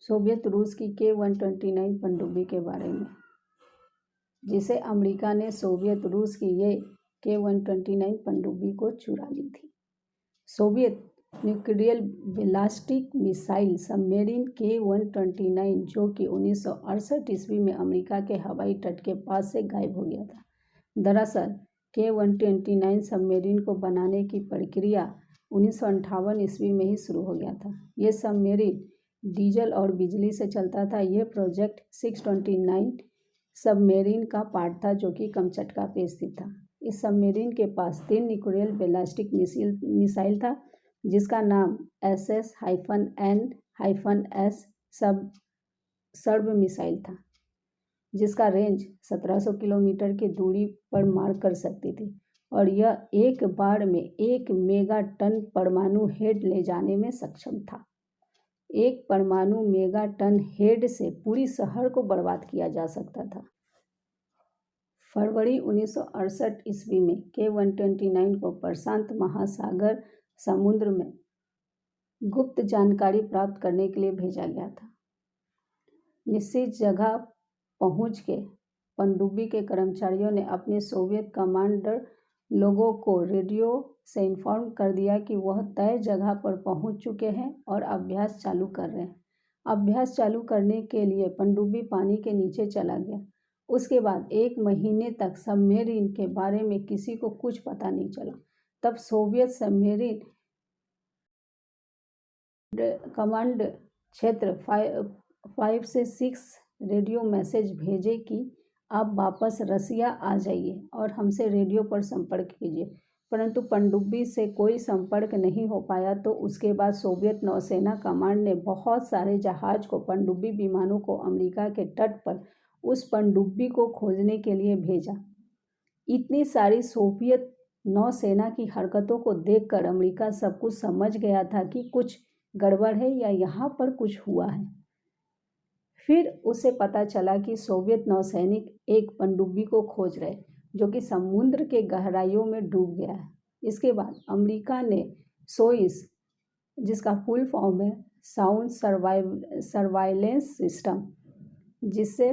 Soviet रूस की K-129 पनडुब्बी के बारे में, जिसे अमेरिका ने सोवियत रूस की ये K-129 पनडुब्बी को चुरा ली थी। Soviet nuclear ballistic missile submarine K-129 जो कि 1968 ईस्वी में अमेरिका के हवाई तट के पास से गायब हो गया था। दरअसल K-129 सबमरीन को बनाने की प्रक्रिया 1958 ईस्वी में ही शुरू हो गया था। ये सबमरीन डीजल और बिजली से चलता था। यह प्रोजेक्ट 629 सबमरीन का पार्ट था जो कि कमचटका पे स्थित था। इस सबमरीन के पास 3 न्यूक्लियर बैलिस्टिक मिसाइल था जिसका नाम SS-N-S सर्ब मिसाइल था, जिसका रेंज 1700 किलोमीटर की दूरी पर मार कर सकती थी और यह एक बार में 1 मेगा टन परमाणु हेड ले जाने में सक्षम था। एक परमाणु मेगा टन हेड से पूरी शहर को बर्बाद किया जा सकता था। फरवरी 1968 ईस्वी में K-129 को प्रशांत महासागर समुद्र में गुप्त जानकारी प्राप्त करने के लिए भेजा गया था। निश्चित जगह पहुंच के पनडुब्बी के कर्मचारियों ने अपने सोवियत कमांडर लोगों को रेडियो से इन्फॉर्म कर दिया कि वह तय जगह पर पहुंच चुके हैं और अभ्यास चालू कर रहे हैं। अभ्यास चालू करने के लिए पनडुब्बी पानी के नीचे चला गया। उसके बाद 1 महीने तक सबमरीन के बारे में किसी को कुछ पता नहीं चला। तब सोवियत सबमरीन कमांड क्षेत्र 5 से 6 रेडियो मैसेज भेजे कि आप वापस रसिया आ जाइए और हमसे रेडियो पर संपर्क कीजिए, परंतु पनडुब्बी से कोई संपर्क नहीं हो पाया। तो उसके बाद सोवियत नौसेना कमांड ने बहुत सारे जहाज को पनडुब्बी विमानों को अमेरिका के तट पर उस पनडुब्बी को खोजने के लिए भेजा। इतनी सारी सोवियत नौसेना की हरकतों को देखकर अमेरिका सब कुछ समझ गया था कि कुछ गड़बड़ है या यहाँ पर कुछ हुआ है। फिर उसे पता चला कि सोवियत नौसैनिक एक पनडुब्बी को खोज रहे जो कि समुद्र के गहराइयों में डूब गया है। इसके बाद अमेरिका ने सोइस, जिसका फुल फॉर्म है साउंड सर्वाइलेंस सिस्टम, जिससे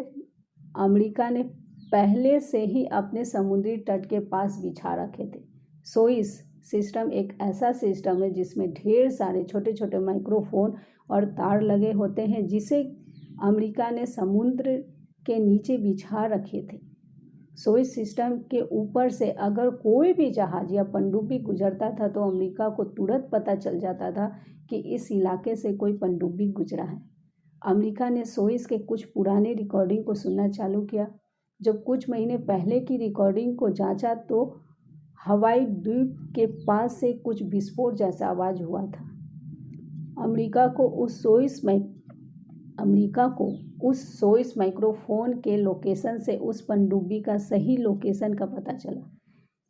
अमेरिका ने पहले से ही अपने समुद्री तट के पास बिछा रखे थे। सोइस सिस्टम एक ऐसा सिस्टम है जिसमें ढेर सारे छोटे छोटे माइक्रोफोन और तार लगे होते हैं, जिसे अमेरिका ने समुद्र के नीचे बिछा रखे थे। सोइस सिस्टम के ऊपर से अगर कोई भी जहाज या पनडुब्बी गुजरता था तो अमेरिका को तुरंत पता चल जाता था कि इस इलाके से कोई पनडुब्बी गुजरा है। अमेरिका ने सोइस के कुछ पुराने रिकॉर्डिंग को सुनना चालू किया। जब कुछ महीने पहले की रिकॉर्डिंग को जांचा तो हवाई द्वीप के पास से कुछ विस्फोट जैसा आवाज हुआ था। अमेरिका को उस सोइस माइक्रोफोन के लोकेशन से उस पनडुब्बी का सही लोकेशन का पता चला।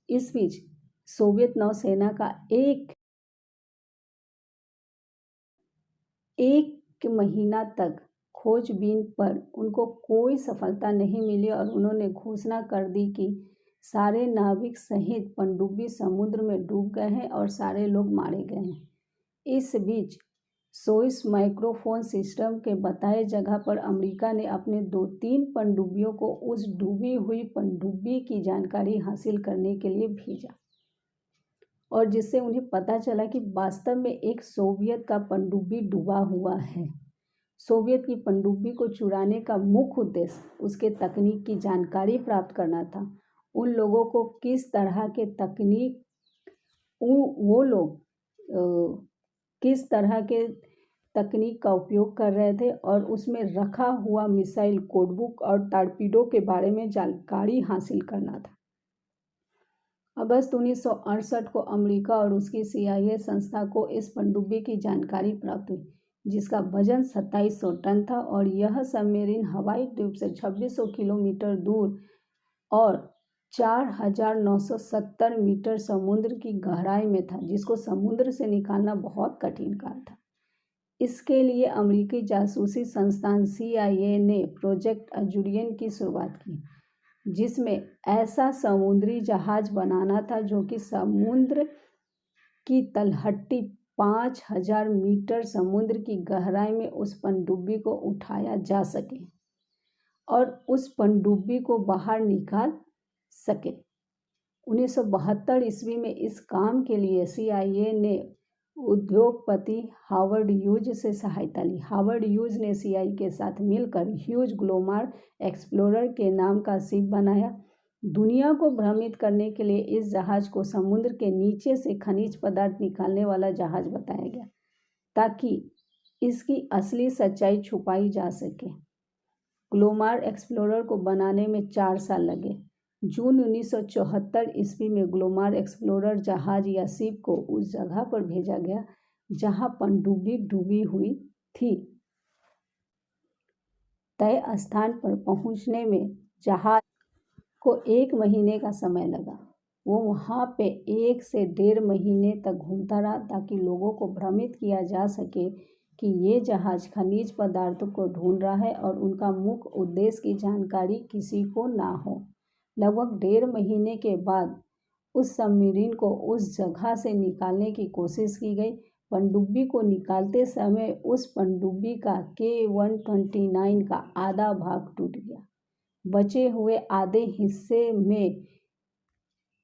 इस बीच सोवियत नौसेना का एक महीना तक खोजबीन पर उनको कोई सफलता नहीं मिली और उन्होंने घोषणा कर दी कि सारे नाविक सहित पनडुब्बी समुद्र में डूब गए हैं और सारे लोग मारे गए हैं। इस बीच सोइस माइक्रोफोन सिस्टम के बताए जगह पर अमेरिका ने अपने 2-3 पनडुब्बियों को उस डूबी हुई पनडुब्बी की जानकारी हासिल करने के लिए भेजा और जिससे उन्हें पता चला कि वास्तव में एक सोवियत का पनडुब्बी डूबा हुआ है। सोवियत की पनडुब्बी को चुराने का मुख्य उद्देश्य उसके तकनीक की जानकारी प्राप्त करना था। उन लोगों को किस तरह के तकनीक का उपयोग कर रहे थे और उसमें रखा हुआ मिसाइल कोडबुक और टॉर्पीडो के बारे में जानकारी हासिल करना था। अगस्त 1968 को अमेरिका और उसकी CIA संस्था को इस पनडुब्बी की जानकारी प्राप्त हुई, जिसका वजन 2700 टन था और यह सबमरीन हवाई द्वीप से 2600 किलोमीटर दूर और 4970 मीटर समुद्र की गहराई में था, जिसको समुद्र से निकालना बहुत कठिन कार्य था। इसके लिए अमेरिकी जासूसी संस्थान CIA ने प्रोजेक्ट अजूरियन की शुरुआत की, जिसमें ऐसा समुद्री जहाज बनाना था जो कि समुद्र की तलहटी 5000 मीटर समुद्र की गहराई में उस पनडुब्बी को उठाया जा सके और उस पनडुब्बी को बाहर निकाल सके। 1972 ईस्वी में इस काम के लिए CIA ने उद्योगपति हावर्ड ह्यूज से सहायता ली। हावर्ड ह्यूज ने CIA के साथ मिलकर ह्यूज ग्लोमार एक्सप्लोरर के नाम का शिप बनाया। दुनिया को भ्रमित करने के लिए इस जहाज को समुद्र के नीचे से खनिज पदार्थ निकालने वाला जहाज बताया गया ताकि इसकी असली सच्चाई छुपाई जा सके। ग्लोमार एक्सप्लोरर को बनाने में 4 साल लगे। जून 1974 ईस्वी में ग्लोमार एक्सप्लोरर जहाज या शिप को उस जगह पर भेजा गया जहां पनडुब्बी डूबी हुई थी। तय स्थान पर पहुंचने में जहाज को 1 महीने का समय लगा। वो वहां पे 1 से 1.5 महीने तक घूमता रहा ताकि लोगों को भ्रमित किया जा सके कि ये जहाज खनिज पदार्थों को ढूंढ रहा है और उनका मुख्य उद्देश्य की जानकारी किसी को ना हो। लगभग 1.5 महीने के बाद उस सबमरीन को उस जगह से निकालने की कोशिश की गई। पनडुब्बी को निकालते समय उस पनडुब्बी का K-129 का आधा भाग टूट गया। बचे हुए आधे हिस्से में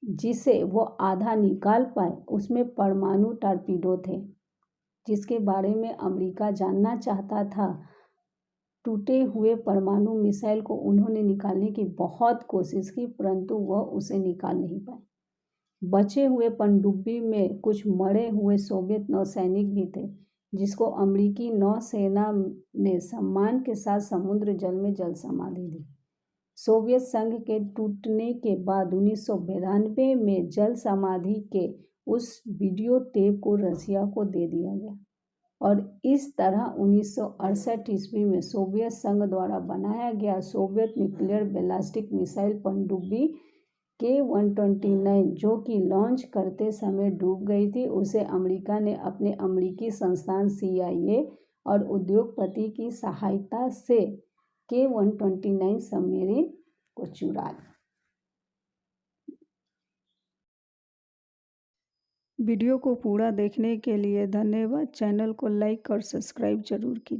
जिसे वो आधा निकाल पाए उसमें परमाणु टॉर्पीडो थे, जिसके बारे में अमेरिका जानना चाहता था। टूटे हुए परमाणु मिसाइल को उन्होंने निकालने की बहुत कोशिश की, परंतु वह उसे निकाल नहीं पाए। बचे हुए पनडुब्बी में कुछ मरे हुए सोवियत नौसैनिक भी थे, जिसको अमेरिकी नौसेना ने सम्मान के साथ समुद्र जल में जल समाधि दी। सोवियत संघ के टूटने के बाद 1992 में जल समाधि के उस वीडियो टेप को रसिया को दे दिया गया और इस तरह 1968 ईस्वी में सोवियत संघ द्वारा बनाया गया सोवियत न्यूक्लियर बैलिस्टिक मिसाइल पनडुब्बी K-129 जो कि लॉन्च करते समय डूब गई थी, उसे अमेरिका ने अपने अमेरिकी संस्थान CIA और उद्योगपति की सहायता से K-129 सबमरीन को चुरा लिया। वीडियो को पूरा देखने के लिए धन्यवाद। चैनल को लाइक और सब्सक्राइब जरूर कीजिए।